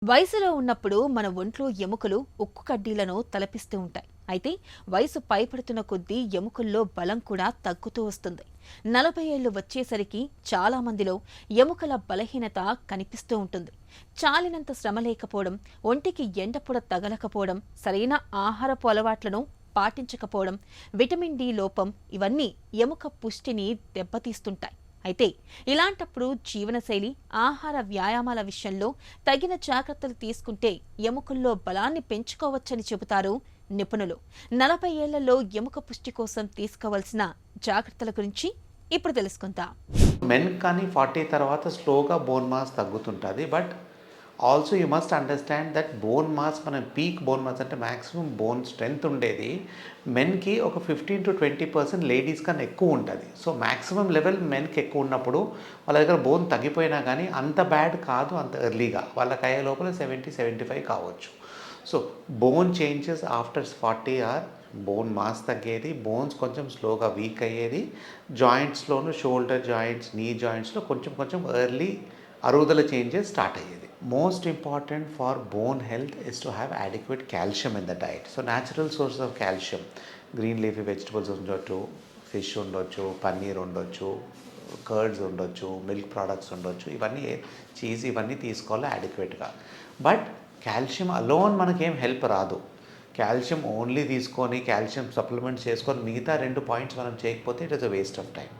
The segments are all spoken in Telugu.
వయసులో ఉన్నప్పుడు మన ఒంట్లో ఎముకలు ఉక్కు కడ్డీలను తలపిస్తూ ఉంటాయి. అయితే వయసు పైపడుతున్న కొద్దీ ఎముకల్లో బలం కూడా తగ్గుతూ వస్తుంది. 40 ఏళ్లు వచ్చేసరికి చాలా మందిలో ఎముకల బలహీనత కనిపిస్తూ ఉంటుంది. చాలినంత శ్రమ లేకపోవడం, ఒంటికి ఎండపొడ తగలకపోవడం, సరైన ఆహారపు అలవాట్లను పాటించకపోవడం, విటమిన్ డి లోపం ఇవన్నీ ఎముక పుష్టిని దెబ్బతీస్తుంటాయి. అయితే ఇలాంటప్పుడు జీవనశైలి, ఆహార వ్యాయామాల విషయంలో తగిన జాగ్రత్తలు తీసుకుంటే ఎముకల్లో బలాన్ని పెంచుకోవచ్చని చెబుతారు నిపుణులు. 40 ఏళ్లలో ఎముక పుష్టి కోసం తీసుకోవాల్సిన జాగ్రత్తల గురించి ఇప్పుడు తెలుసుకుందాం. మెన్ కానీ 40 తర్వాత స్లోగా బోన్ మాస్ తగ్గుతుంటుంది. But also you must understand that bone mass, మనం పీక్ బోన్ మాస్ అంటే మ్యాక్సిమం బోన్ స్ట్రెంగ్త్ ఉండేది మెన్కి ఒక 15-20% లేడీస్ కన్నా ఎక్కువ ఉంటుంది. సో మ్యాక్సిమం లెవెల్ మెన్కి ఎక్కువ ఉన్నప్పుడు వాళ్ళ దగ్గర బోన్ తగ్గిపోయినా కానీ అంత బ్యాడ్ కాదు, అంత ఎర్లీగా వాళ్ళకి అయ్యే లోపల 70-75 కావచ్చు. So bone changes after 40 or bone mass తగ్గేది, బోన్స్ కొంచెం స్లోగా వీక్ అయ్యేది, జాయింట్స్లోను షోల్డర్ జాయింట్స్, నీ జాయింట్స్లో కొంచెం కొంచెం ఎర్లీ అరుగుదల చేంజెస్ స్టార్ట్ అయ్యేది. Most important for bone health is to have adequate calcium in the diet. So natural sources of calcium, green leafy vegetables ఉండొచ్చు, ఫిష్ ఉండొచ్చు, పన్నీర్ ఉండొచ్చు, కర్డ్స్ ఉండొచ్చు, మిల్క్ ప్రోడక్ట్స్ ఉండొచ్చు, ఇవన్నీ చీజ్ ఇవన్నీ తీసుకోవాలి అడిక్వేట్గా. బట్ కాల్షియం అలోన్ మనకేం హెల్ప్ రాదు. కాల్షియం ఓన్లీ తీసుకొని కాల్షియం సప్లిమెంట్స్ చేసుకొని మిగతా 2 పాయింట్స్ మనం చేయకపోతే it is a waste of time.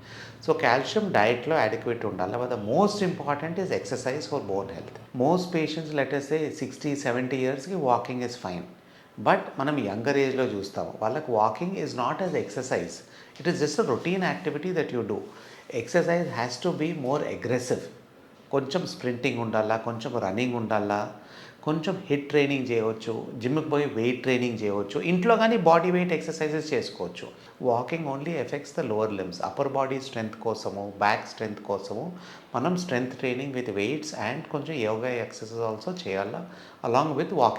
So calcium డైట్లో అడిక్వేట్ ఉండాలి. But the most important is exercise for bone health. Most patients letters 60-70 ఇయర్స్కి వాకింగ్ ఇస్ ఫైన్. బట్ మనం యంగర్ ఏజ్లో చూస్తాము వాళ్ళకి walking is not as exercise, it is just a routine activity that you do. Exercise has to be more aggressive. కొంచెం స్ప్రింటింగ్ ఉండాలా, కొంచెం రన్నింగ్ ఉండాలా, కొంచెం హిట్ ట్రైనింగ్ చేయవచ్చు, జిమ్కి పోయి వెయిట్ ట్రైనింగ్ చేయవచ్చు, ఇంట్లో కానీ బాడీ వెయిట్ ఎక్సర్సైజెస్ చేసుకోవచ్చు. Walking only affects the lower limbs. Upper body strength కోసము, బ్యాక్ స్ట్రెంగ్త్ కోసము మనం strength training with weights and కొంచెం యోగా ఎక్సర్సైజ్ ఆల్సో చేయాలా అలాంగ్ విత్ వాకింగ్.